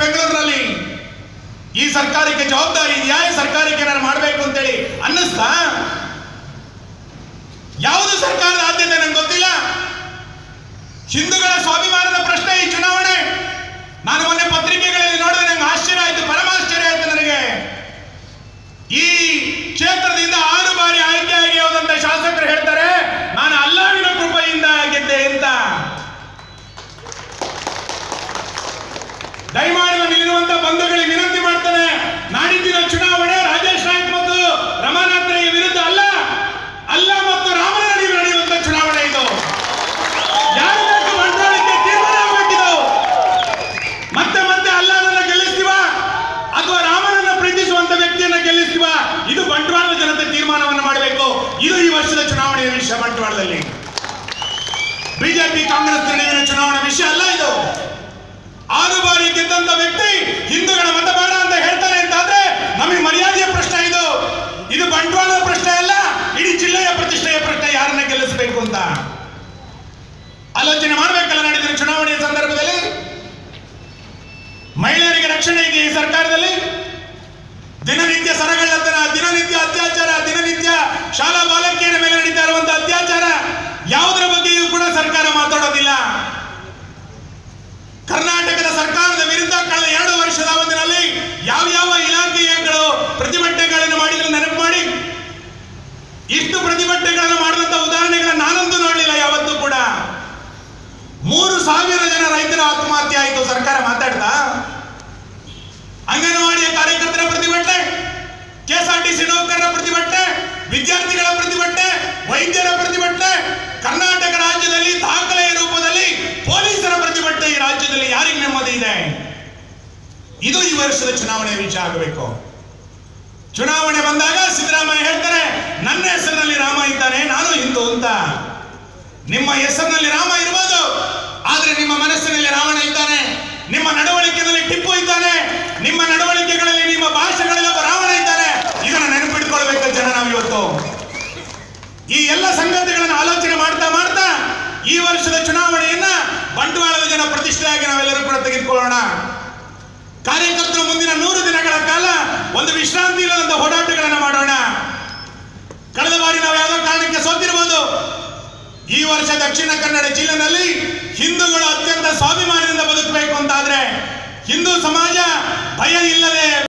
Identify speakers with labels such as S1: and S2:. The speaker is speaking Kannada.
S1: ಬೆಂಗಳೂರಿನಲ್ಲಿ ಈ ಸರ್ಕಾರಕ್ಕೆ ಜವಾಬ್ದಾರಿ ಇದೆಯಾ? ಈ ಸರ್ಕಾರಕ್ಕೆ ನಾನು ಮಾಡಬೇಕು ಅಂತೇಳಿ ಅನ್ನಿಸ್ತಾ? ಯಾವುದು ಸರ್ಕಾರದ ಆದ್ಯತೆ ನಂಗೆ ಗೊತ್ತಿಲ್ಲ. ಹಿಂದೂಗಳ ಸ್ವಾಭಿಮಾನದ ಪ್ರಶ್ನೆ ಈ ಚುನಾವಣೆ. ನಾನು ಮೊನ್ನೆ ಪತ್ರಿಕೆಗಳಲ್ಲಿ ನೋಡಿದ್ರೆ ನಂಗೆ ಆಶ್ಚರ್ಯ ಆಯ್ತು, ಪರಮಾಶ್ಚರ್ಯ ಆಯ್ತು ನನಗೆ. ಈ ಕ್ಷೇತ್ರದಿಂದ 6 ಬಾರಿ ಆಯ್ಕೆಯಾಗಿ ಹೋದಂತ ಶಾಸಕರು ಹೇಳ್ತಾರೆ ನಾನು ಅಲ್ಲಾಹ್ವಿನ ಕೃಪೆಯಿಂದ ಗೆದ್ದೆ ಅಂತ. ದಯಮಾಡಿ ನಾನು ಇಲ್ಲಿರುವಂತ ಬಂಧುಗಳಿಗೆ ವಿನಂತಿ ಮಾಡ್ತಾನೆ, ನಾಡಿದ್ದಿನ ಚುನಾವಣೆ ರಾಜೇಶ್ ನಾಯ್ಕ್ ಮತ್ತು ರಮಾನಾಥ್ ರೈ ವಿರುದ್ಧ ಅಲ್ಲ, ಅಲ್ಲ ಮತ್ತು ರಾಮನ ನಡುವೆ ನಡೆಯುವಂತ ಚುನಾವಣೆ ಇದು. ಯಾರು ಬೇಕು ಬಂಡವಾಳಕ್ಕೆ ತೀರ್ಮಾನ ಆಗಬೇಕಿದು. ಮತ್ತೆ ಮತ್ತೆ ಅಲ್ಲನನ್ನ ಗೆಲ್ಲಿಸ್ತೀವ ಅಥವಾ ರಾಮನನ್ನ ಪ್ರೀತಿಸುವಂತ ವ್ಯಕ್ತಿಯನ್ನ ಗೆಲ್ಲಿಸ್ತೀವ? ಇದು ಬಂಟ್ವಾಳದ ಜನತೆ ತೀರ್ಮಾನವನ್ನು ಮಾಡಬೇಕು. ಇದು ಈ ವರ್ಷದ ಚುನಾವಣೆಯ ವಿಷಯ. ಬಂಟ್ವಾಳದಲ್ಲಿ ಬಿಜೆಪಿ ಕಾಂಗ್ರೆಸ್ ನಡುವಿನ ಚುನಾವಣಾ ವಿಷಯ ಅಲ್ಲ ಇದು. 6 ಬಾರಿ ಗೆದ್ದಂತ ವ್ಯಕ್ತಿ ಹಿಂದೂಗಳ ಮತ ಬೇಡ ಅಂತ ಹೇಳ್ತಾನೆ ಅಂತಾದ್ರೆ ನಮಗೆ ಮರ್ಯಾದೆಯ ಪ್ರಶ್ನೆ ಇದು. ಇದು ಬಂಟ್ವಾಳದ ಪ್ರಶ್ನೆ ಅಲ್ಲ, ಇಡೀ ಜಿಲ್ಲೆಯ ಪ್ರತಿಷ್ಠೆಯ ಪ್ರಶ್ನೆ. ಯಾರನ್ನ ಗೆಲ್ಲಿಸಬೇಕು ಅಂತ ಆಲೋಚನೆ ಮಾಡಬೇಕಲ್ಲ. ನಡೆದ ಚುನಾವಣೆಯ ಸಂದರ್ಭದಲ್ಲಿ ಮಹಿಳೆಯರಿಗೆ ರಕ್ಷಣೆ ಇದೆ ಈ ಸರ್ಕಾರದಲ್ಲಿ. ದಿನನಿತ್ಯ ಸರಗಳ್ಳತನ, ದಿನನಿತ್ಯ ಅತ್ಯಾಚಾರ, ದಿನನಿತ್ಯ ಶಾಲಾ ಬಾಲಕಿಯರ ಮೇಲೆ ನಡೀತಾ ಇರುವಂತಹ ಅತ್ಯಾಚಾರ, ಯಾವುದರ ಬಗ್ಗೆಯೂ ಕೂಡ ಸರ್ಕಾರ ಮಾತಾಡೋದಿಲ್ಲ. ಕರ್ನಾಟಕದ ಸರ್ಕಾರದ ವಿರುದ್ಧ ಕಳೆದ 2 ವರ್ಷದ ಅವಧಿಯಲ್ಲಿ ಯಾವ ಇಲಾಖೆಗಳು ಪ್ರತಿಭಟನೆಗಳನ್ನು ಮಾಡಿದ್ರೆ ನೆನಪು ಮಾಡಿ. ಇಷ್ಟು ಪ್ರತಿಭಟನೆಗಳನ್ನು ಮಾಡಿದಂತ ಉದಾಹರಣೆಗಳನ್ನು ನಾನಂತೂ ನೋಡಲಿಲ್ಲ ಯಾವತ್ತೂ ಕೂಡ. 3,000 ಜನ ರೈತರ ಆತ್ಮಹತ್ಯೆ ಆಯಿತು. ಸರ್ಕಾರ ಮಾತಾಡ್ತಾ? ಅಂಗನವಾಡಿಯ ಕಾರ್ಯಕರ್ತರ ಪ್ರತಿಭಟನೆ, ಕೆಎಸ್ಆರ್ಟಿಸಿ ನೌಕರರ ಪ್ರತಿಭಟನೆ, ವಿದ್ಯಾರ್ಥಿಗಳ ಪ್ರತಿಭಟನೆ, ವೈದ್ಯರ ಪ್ರತಿಭಟನೆ, ಕರ್ನಾಟಕ ರಾಜ್ಯದಲ್ಲಿ ದಾಖಲೆಯ ರೂಪದಲ್ಲಿ ಪೊಲೀಸರ ಪ್ರತಿಭಟನೆ. ಈ ರಾಜ್ಯದಲ್ಲಿ ಯಾರಿಗೆ ನೆಮ್ಮದಿ ಇದೆ? ಇದು ಈ ವರ್ಷದ ಚುನಾವಣೆ ವಿಷಯ ಆಗಬೇಕು. ಚುನಾವಣೆ ಬಂದಾಗ ಸಿದ್ದರಾಮಯ್ಯ ಹೇಳ್ತಾರೆ ನನ್ನ ಹೆಸರಿನಲ್ಲಿ ರಾಮ ಇದ್ದಾನೆ, ನಾನು ಹಿಂದೂ ಅಂತ. ನಿಮ್ಮ ಹೆಸರಿನಲ್ಲಿ ರಾಮ ಇರಬಹುದು, ಆದ್ರೆ ನಿಮ್ಮ ಮನಸ್ಸಿನಲ್ಲಿ ರಾವಣ ಇದ್ದಾನೆ. ನಿಮ್ಮ ನಡವಳಿಕೆಯಲ್ಲಿ ಟಿಪ್ಪು ಇದ್ದಾನೆ, ನಿಮ್ಮ ನಡವಳಿಕೆಗಳಲ್ಲಿ, ನಿಮ್ಮ ಭಾಷೆಗಳಲ್ಲಿ ಒಬ್ಬ ರಾವಣ ಇದ್ದಾನೆ. ಇದನ್ನ ನೆನಪಿಟ್ಕೊಳ್ಬೇಕು ಜನ. ನಾವು ಇವತ್ತು ಈ ಎಲ್ಲ ಸಂಗತಿಗಳನ್ನು ಆಲೋಚನೆ ಮಾಡ್ತಾ ಮಾಡ್ತಾ ಈ ವರ್ಷದ ಚುನಾವಣೆಯನ್ನ ಬಂಟ್ವಾಳದ ಜನ ಪ್ರತಿಷ್ಠೆಯಾಗಿ ನಾವೆಲ್ಲರೂ ಕೂಡ ತೆಗೆದುಕೊಳ್ಳೋಣ. ಕಾರ್ಯಕರ್ತರು ಮುಂದಿನ 100 ದಿನಗಳ ಕಾಲ ಒಂದು ವಿಶ್ರಾಂತಿ ಇಲ್ಲದಂತ ಹೋರಾಟಗಳನ್ನು ಮಾಡೋಣ. ಕಳೆದ ಬಾರಿ ನಾವು ಯಾವುದೋ ಕಾರಣಕ್ಕೆ ಸೋತಿರಬಹುದು. ಈ ವರ್ಷ ದಕ್ಷಿಣ ಕನ್ನಡ ಜಿಲ್ಲೆನಲ್ಲಿ ಹಿಂದೂಗಳು ಅತ್ಯಂತ ಸ್ವಾಭಿಮಾನದಿಂದ ಬದುಕಬೇಕು ಅಂತಾದ್ರೆ ಹಿಂದೂ ಸಮಾಜ ಭಯ ಇಲ್ಲದೆ